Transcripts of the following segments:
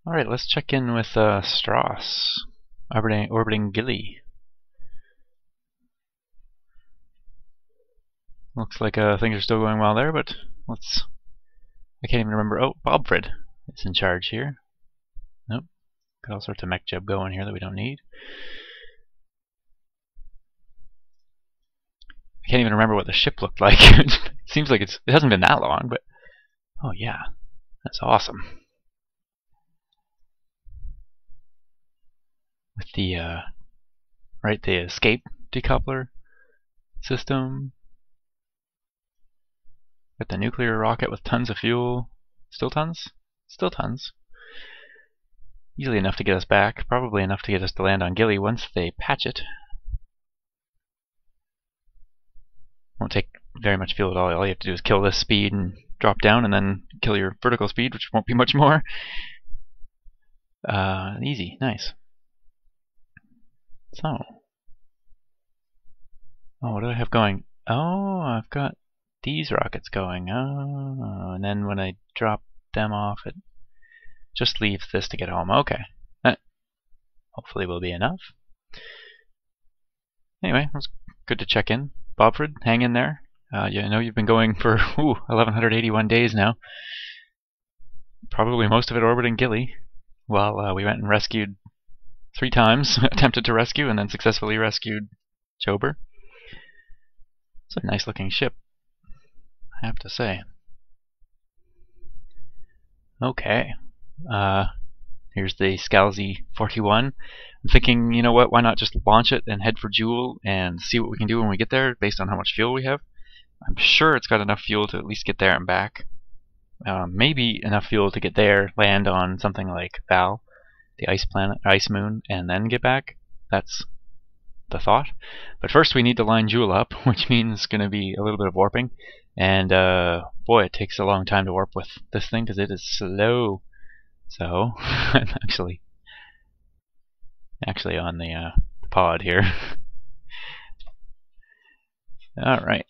Alright, let's check in with Strauss, orbiting Gilly. Looks like things are still going well there, but I can't even remember. Oh, Bobfred is in charge here. Nope. Got all sorts of mech jeb going here that we don't need. I can't even remember what the ship looked like. It seems like it hasn't been that long, but oh yeah, that's awesome. With the the escape decoupler system. Got the nuclear rocket with tons of fuel. Still tons? Still tons. Easily enough to get us back. Probably enough to get us to land on Gilly once they patch it. Won't take very much fuel at all. All you have to do is kill this speed and drop down, and then kill your vertical speed, which won't be much more. Easy. Nice. So. Oh, what do I have going? Oh, I've got these rockets going. Oh, and then when I drop them off, it just leaves this to get home. Okay. Hopefully will be enough. Anyway, it was good to check in. Bobfred, hang in there. Yeah, I know you've been going for 1,181 days now. Probably most of it orbiting Gilly. While we went and rescued 3 times, attempted to rescue, and then successfully rescued Jober. It's a nice looking ship, I have to say. Okay. Here's the Scalzi 41. I'm thinking, you know what, why not just launch it and head for Jool and see what we can do when we get there based on how much fuel we have. I'm sure it's got enough fuel to at least get there and back. Maybe enough fuel to get there, land on something like Val, the ice planet, ice moon, and then get back. That's the thought. But first we need to line Jool up, which means it's going to be a little bit of warping. And boy, it takes a long time to warp with this thing because it is slow. So I'm actually on the pod here. Alright.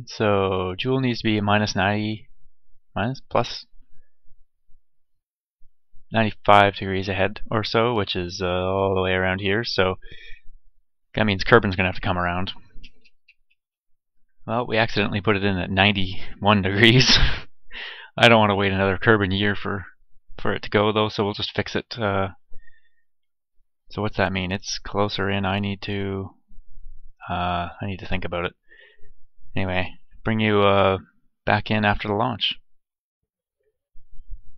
So Jool needs to be -90, plus 95 degrees ahead or so, which is all the way around here. So that means Kerbin's gonna have to come around. Well, we accidentally put it in at 91 degrees. I don't want to wait another Kerbin year for it to go though, so we'll just fix it. So what's that mean? It's closer in. I need to think about it. Anyway, bring you back in after the launch.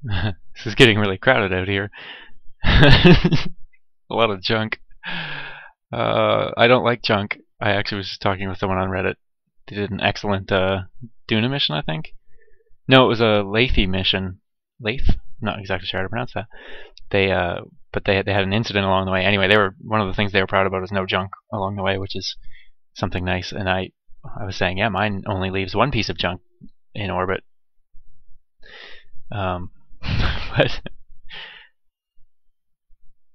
This is getting really crowded out here. A lot of junk. I don't like junk. I actually was just talking with someone on Reddit. They did an excellent Duna mission, I think. No, it was a Loftier mission. Lath? Not exactly sure how to pronounce that. But they had an incident along the way. Anyway, one of the things they were proud about is no junk along the way, which is something nice. And I was saying, yeah, mine only leaves 1 piece of junk in orbit. But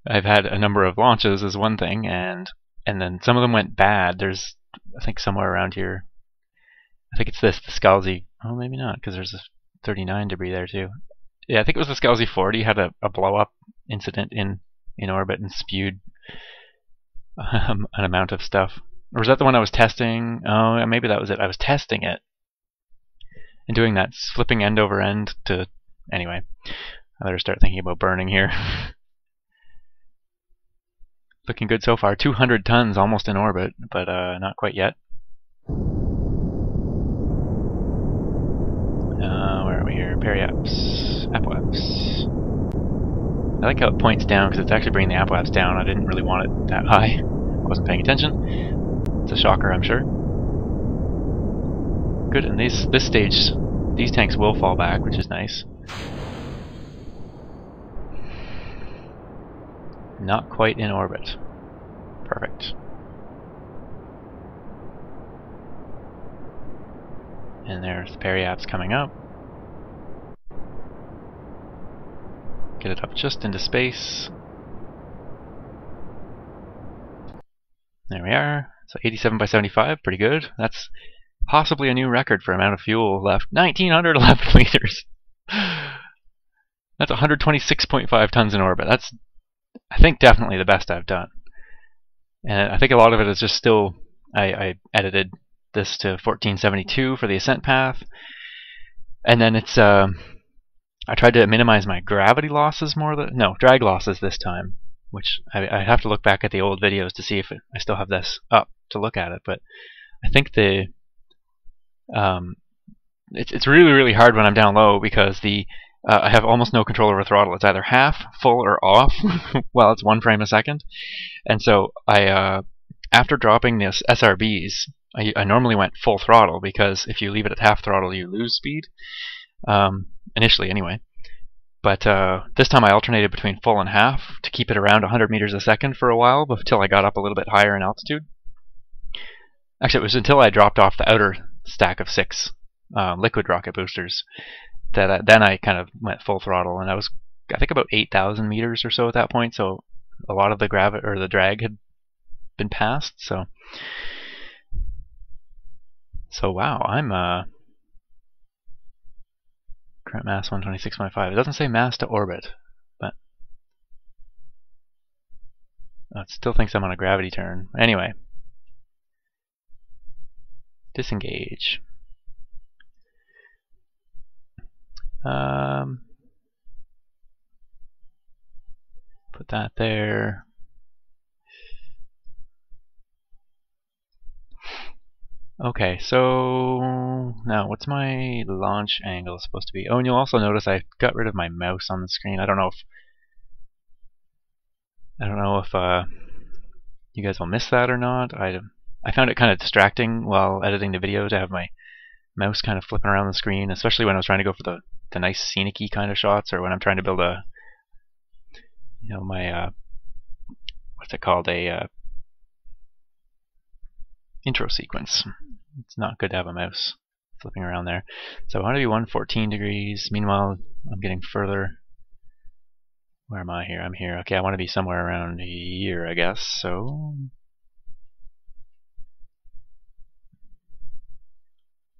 I've had a number of launches is one thing, and then some of them went bad. There's, I think, somewhere around here. I think it's the Scalzi. Oh, maybe not, because there's a 39 debris there too. Yeah, I think it was the Scalzi 40 had a blow up incident in orbit and spewed an amount of stuff. Or was that the one I was testing? Oh, maybe that was it. I was testing it and doing that flipping end over end to. Anyway, I better start thinking about burning here. Looking good so far. 200 tons almost in orbit, but not quite yet. Where are we here? Periaps. Apoaps. I like how it points down because it's actually bringing the apoaps down. I didn't really want it that high. I wasn't paying attention. It's a shocker, I'm sure. Good, and this stage, these tanks will fall back, which is nice. Not quite in orbit. Perfect. And there's the periaps coming up. Get it up just into space. There we are. So 87 by 75, pretty good. That's possibly a new record for amount of fuel left. 1,911 liters. That's 126.5 tons in orbit. That's, I think, definitely the best I've done. And I think a lot of it is just still, I edited this to 1472 for the ascent path. And then it's, I tried to minimize my gravity losses drag losses this time. Which I have to look back at the old videos to see if I still have this up to look at it. But I think it's really, really hard when I'm down low because I have almost no control over throttle. It's either half, full, or off while it's 1 frame a second. And so after dropping this SRBs, I normally went full throttle because if you leave it at half throttle, you lose speed. Initially, anyway. But this time I alternated between full and half to keep it around 100 meters a second for a while until I got up a little bit higher in altitude. Actually, it was until I dropped off the outer stack of 6 liquid rocket boosters that then I kind of went full throttle, and I was, I think, about 8,000 meters or so at that point. So a lot of the the drag had been passed. So wow, I'm current mass 126.5. It doesn't say mass to orbit, but it still thinks I'm on a gravity turn. Anyway, disengage. Put that there. Okay, so now what's my launch angle supposed to be? Oh, and you'll also notice I got rid of my mouse on the screen. I don't know if you guys will miss that or not. I found it kind of distracting while editing the video to have my mouse kind of flipping around the screen, especially when I was trying to go for the nice scenic-y kind of shots, or when I'm trying to build a, my what's it called, a intro sequence. It's not good to have a mouse flipping around there. So I want to be 114 degrees. Meanwhile, I'm getting further. Where am I here? I'm here. Okay, I want to be somewhere around here, I guess. So,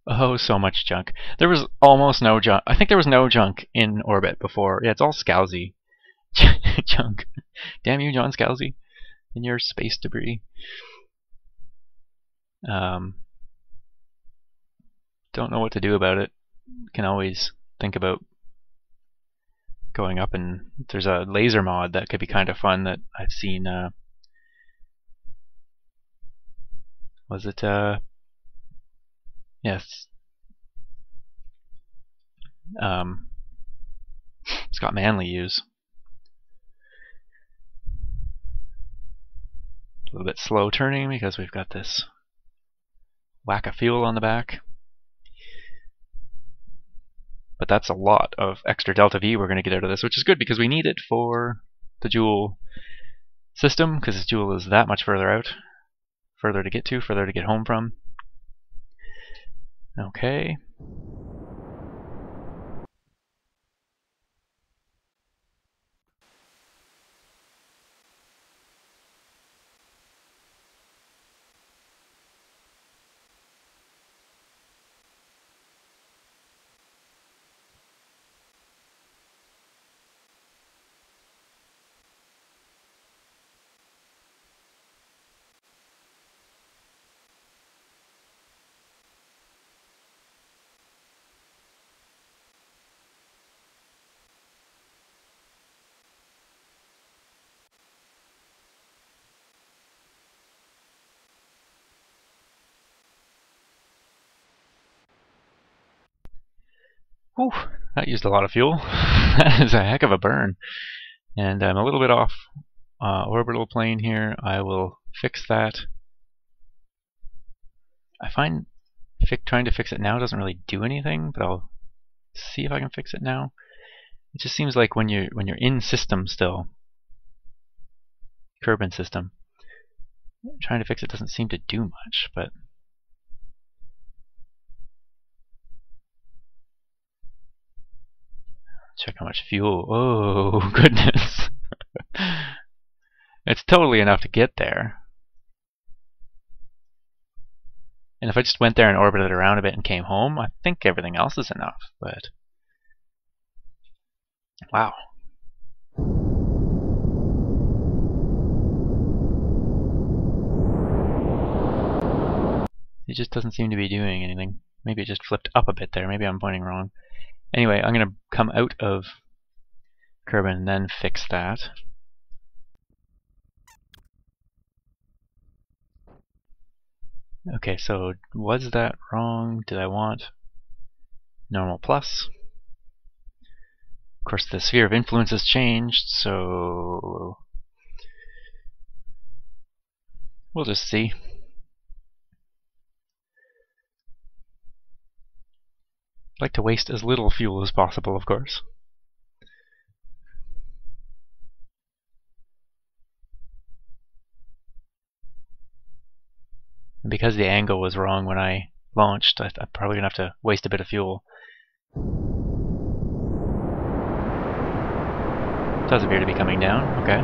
oh, so much junk. There was almost no junk. I think there was no junk in orbit before. Yeah, it's all Scalzi junk. Damn you, John Scalzi, and your space debris. Don't know what to do about it. Can always think about going up, and there's a laser mod that could be kind of fun that I've seen. Was it yes, Scott Manley use. A little bit slow turning because we've got this whack of fuel on the back. But that's a lot of extra delta V we're going to get out of this, which is good because we need it for the Jool system, because Jool is that much further out, further to get home from. Okay. Whew, that used a lot of fuel. That is a heck of a burn. And I'm a little bit off orbital plane here. I will fix that. I find trying to fix it now doesn't really do anything, but I'll see if I can fix it now. It just seems like when you're in system still, Kerbal system, trying to fix it doesn't seem to do much, but check how much fuel. Oh, goodness. It's totally enough to get there. And if I just went there and orbited around a bit and came home, I think everything else is enough. But Wow. It just doesn't seem to be doing anything. Maybe it just flipped up a bit there. Maybe I'm pointing wrong. Anyway, I'm going to come out of Kerbal and then fix that. Okay, so was that wrong? Did I want normal plus? Of course, the sphere of influence has changed, so we'll just see. I'd like to waste as little fuel as possible, of course. And because the angle was wrong when I launched, I'm probably going to have to waste a bit of fuel. It does appear to be coming down. Okay.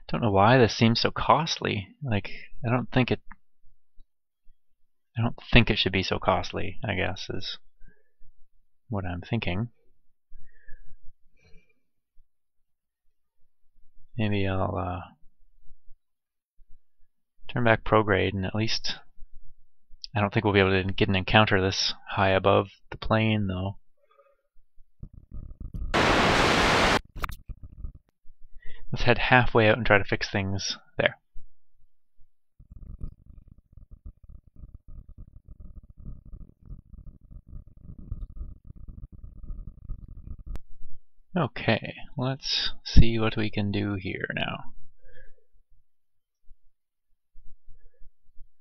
Don't know why this seems so costly. Like, I don't think it should be so costly, I guess, is what I'm thinking. Maybe I'll turn back prograde, and at least I don't think we'll be able to get an encounter this high above the plane, though. Let's head halfway out and try to fix things there. Okay, let's see what we can do here now.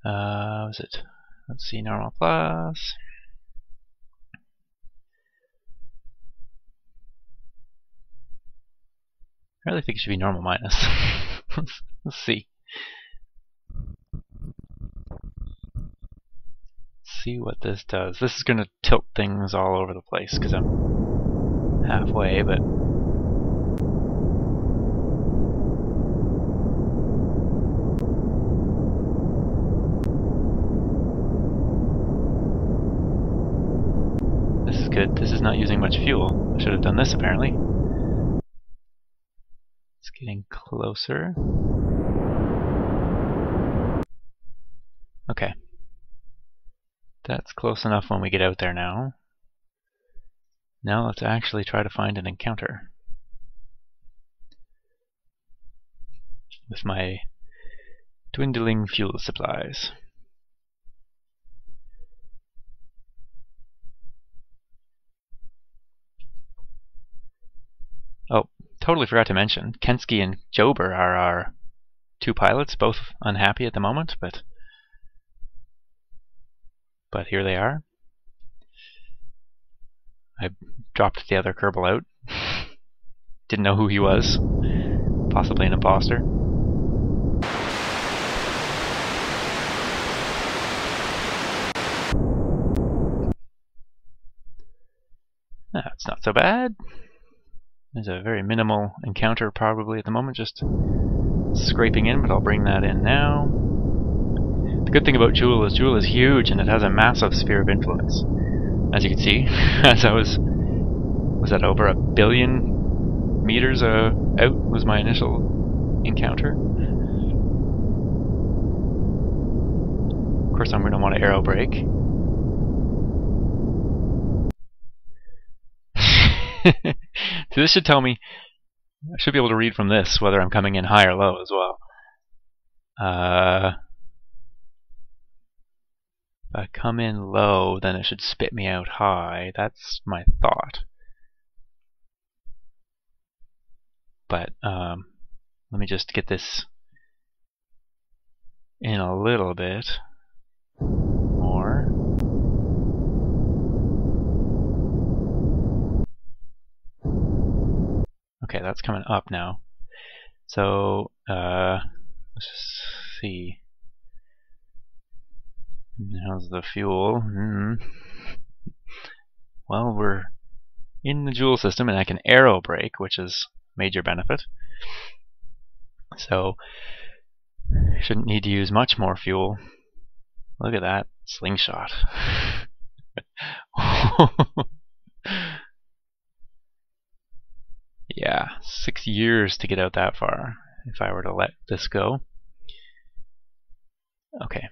Was it? Let's see, normal plus. I really think it should be normal minus. Let's see. Let's see what this does. This is going to tilt things all over the place because I'm halfway, but this is good. This is not using much fuel. I should have done this apparently. It's getting closer. Okay. That's close enough when we get out there now. Now let's actually try to find an encounter with my dwindling fuel supplies. Oh, totally forgot to mention, Kensky and Jober are our two pilots, both unhappy at the moment, but here they are. I dropped the other Kerbal out. Didn't know who he was. Possibly an imposter. That's not so bad. There's a very minimal encounter probably at the moment, just scraping in, but I'll bring that in now. The good thing about Jool is huge and it has a massive sphere of influence. As you can see, as I was that over 1 billion meters out was my initial encounter. Of course I'm going to want to aero brake. So this should tell me, I should be able to read from this whether I'm coming in high or low as well. If I come in low, then it should spit me out high. That's my thought. But let me just get this in a little bit more. Okay, that's coming up now. So let's see. How's the fuel? Well, we're in the Jool system, and I can aero brake, which is a major benefit. So shouldn't need to use much more fuel. Look at that, Slingshot. Yeah, 6 years to get out that far if I were to let this go. Okay.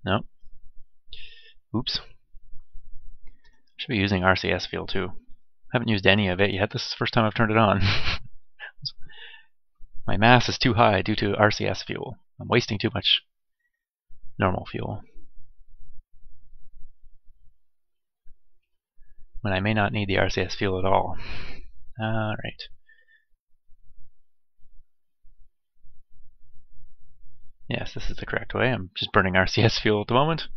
Nope. Oops. Should be using RCS fuel too. Haven't used any of it yet. This is the first time I've turned it on. My mass is too high due to RCS fuel. I'm wasting too much normal fuel, when I may not need the RCS fuel at all. Alright. Yes, this is the correct way. I'm just burning RCS fuel at the moment.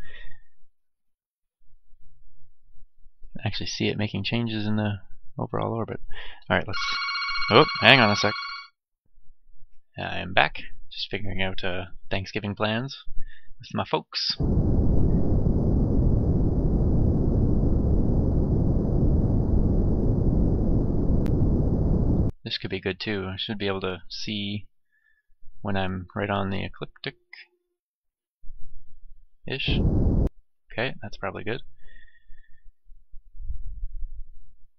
I actually see it making changes in the overall orbit. Alright, let's... Oh, hang on a sec. I'm back. Just figuring out Thanksgiving plans with my folks. This could be good too. I should be able to see when I'm right on the ecliptic-ish. Okay, that's probably good.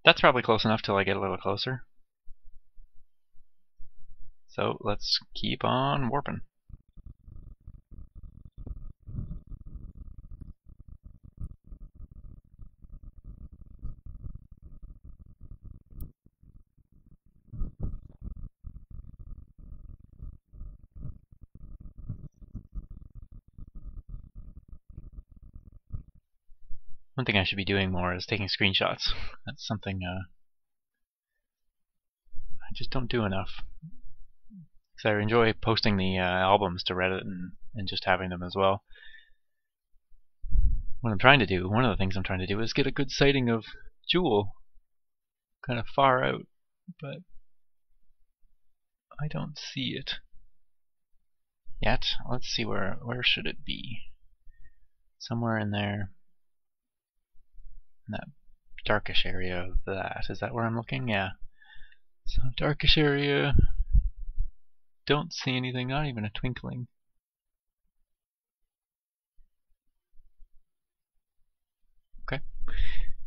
That's probably close enough till I get a little closer. So let's keep on warping. One thing I should be doing more is taking screenshots. That's something I just don't do enough. Because I enjoy posting the albums to Reddit and just having them as well. What I'm trying to do, one of the things I'm trying to do, is get a good sighting of Jool. Kind of far out, but I don't see it yet. Let's see where should it be? Somewhere in there. In that darkish area of that. Is that where I'm looking? Yeah. So darkish area. Don't see anything, not even a twinkling. Okay.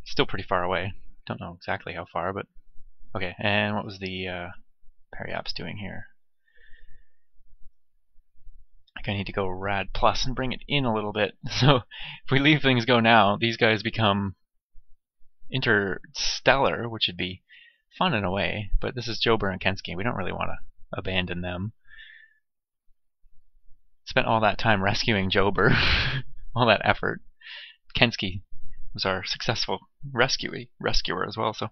Still pretty far away. Don't know exactly how far, but okay. And what was the Periaps doing here? I think I need to go rad plus and bring it in a little bit. So if we leave things go now, these guys become interstellar, which would be fun in a way, but this is Jober and Kensky. We don't really want to abandon them. Spent all that time rescuing Jober, all that effort. Kensky was our successful rescuer as well, so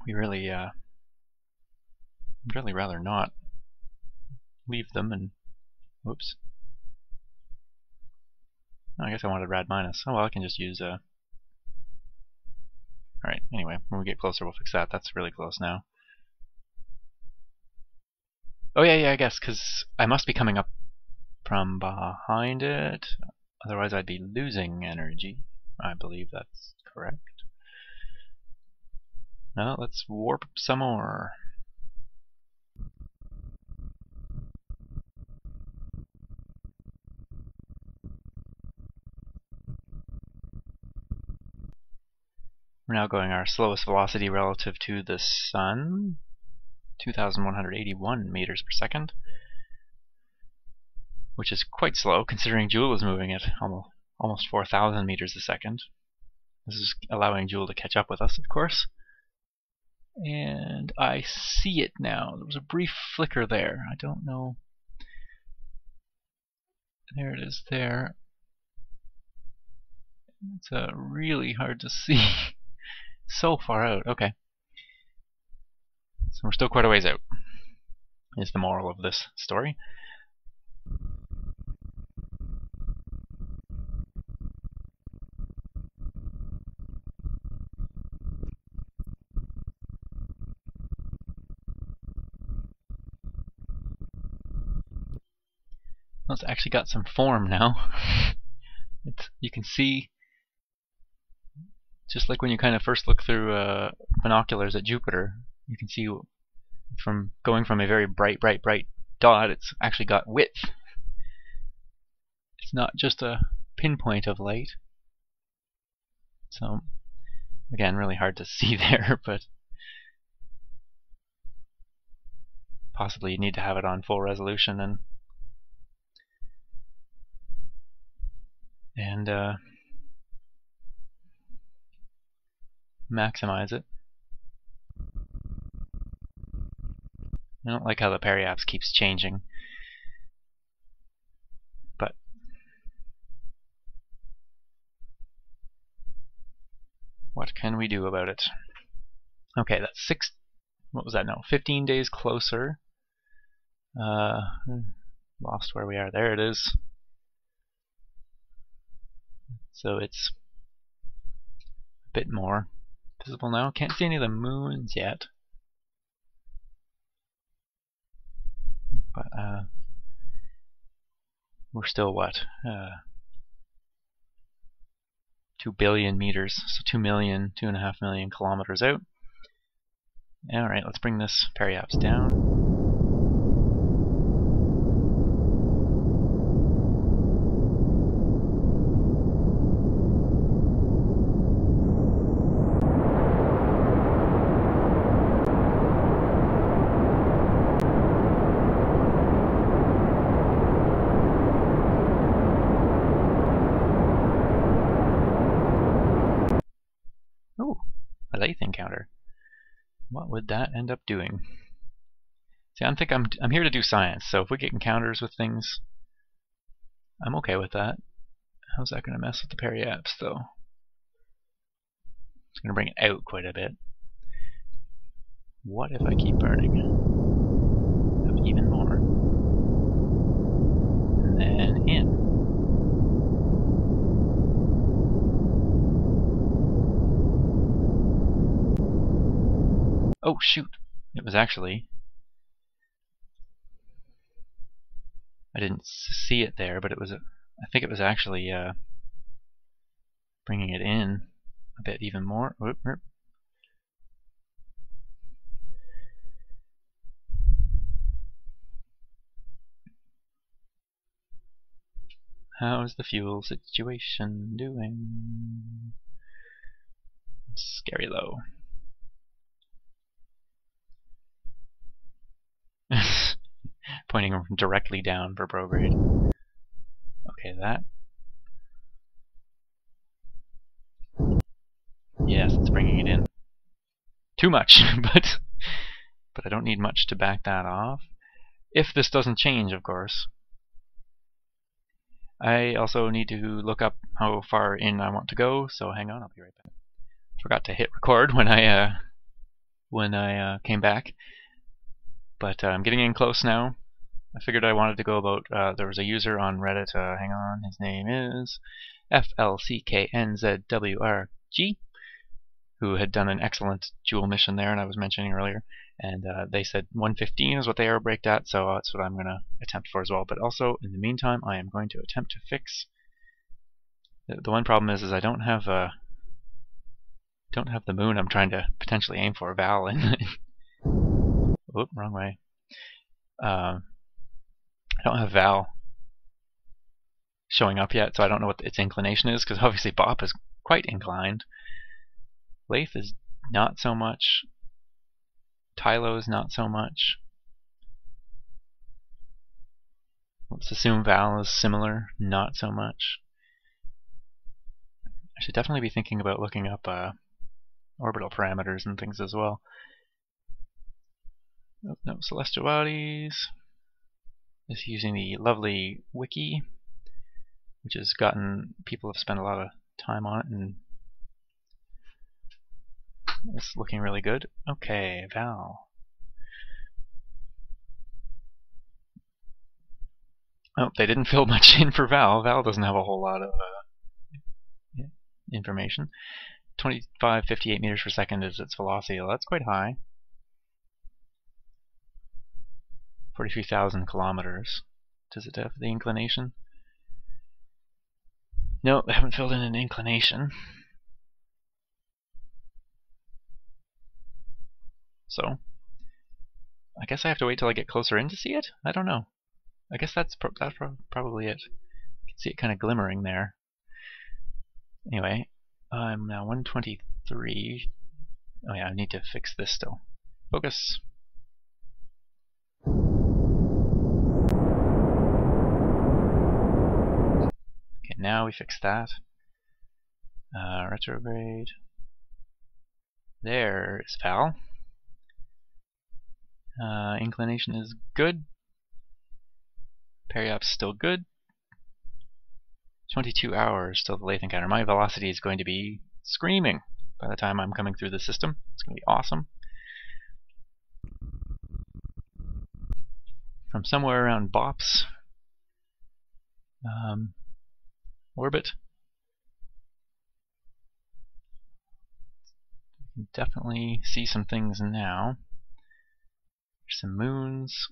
we really rather not leave them. And whoops. Oh, I guess I wanted rad minus. Oh well, I can just use Alright, anyway, when we get closer we'll fix that. That's really close now. Oh yeah, I guess, because I must be coming up from behind it. Otherwise I'd be losing energy. I believe that's correct. Now let's warp some more. We're now going our slowest velocity relative to the sun, 2,181 meters per second, which is quite slow considering Jool is moving at almost 4,000 meters a second. This is allowing Jool to catch up with us, of course. And I see it now. There was a brief flicker there. I don't know. There it is there. It's really hard to see. So far out. Okay. So we're still quite a ways out, is the moral of this story. Well, it's actually got some form now. You can see, just like when you kind of first look through binoculars at Jupiter, you can see from going from a very bright dot, it's actually got width. It's not just a pinpoint of light. So, again, really hard to see there, but possibly you need to have it on full resolution and maximize it. I don't like how the periapse keeps changing, but what can we do about it? Okay, that's what was that? No, 15 days closer. Lost where we are. There it is. So it's a bit more visible now. Can't see any of the moons yet. But we're still what? 2 billion meters, so 2.5 million kilometers out. Alright, let's bring this periapse down. Ooh, a lathe encounter. What would that end up doing? See, I'm here to do science, so if we get encounters with things, I'm okay with that. How's that going to mess with the periapse, though? It's going to bring it out quite a bit. What if I keep burning? Have even more. And then in. Oh shoot! It was actually... I didn't see it there, but it was... I think it was actually bringing it in a bit even more. Whoop, whoop. How's the fuel situation doing? Scary low. Pointing directly down for prograde. Okay, that. Yes, it's bringing it in. Too much, but I don't need much to back that off. If this doesn't change, of course. I also need to look up how far in I want to go, so hang on, I'll be right back. Forgot to hit record when I came back, but I'm getting in close now. I figured I wanted to go about, there was a user on Reddit, hang on, his name is FLCKNZWRG, who had done an excellent Jool mission there, and I was mentioning earlier, and they said 115 is what they air braked at, so that's what I'm going to attempt for as well. But also, in the meantime, I am going to attempt to fix... The one problem is I don't have the moon I'm trying to potentially aim for, Val, in... Oop, wrong way. I don't have Val showing up yet, so I don't know what its inclination is, because obviously Bop is quite inclined. Lathe is not so much. Tylo is not so much. Let's assume Val is similar, not so much. I should definitely be thinking about looking up orbital parameters and things as well. Nope, no celestial bodies. Just using the lovely wiki, which has gotten people have spent a lot of time on it, and it's looking really good. Okay, Val. Oh, they didn't fill much in for Val. Val doesn't have a whole lot of information. 2558 meters per second is its velocity. Well, that's quite high. 43,000 kilometers. Does it have the inclination? No, they haven't filled in an inclination. So, I guess I have to wait till I get closer in to see it? I don't know. I guess that's probably it. You can see it kind of glimmering there. Anyway, I'm now 123. Oh yeah, I need to fix this still. Focus. Okay, now we fix that. Retrograde. There is Pal. Inclination is good. Periap's still good. 22 hours till the lathe encounter. My velocity is going to be screaming by the time I'm coming through the system. It's going to be awesome. From somewhere around Bop's orbit, you can definitely see some things now. There's some moons.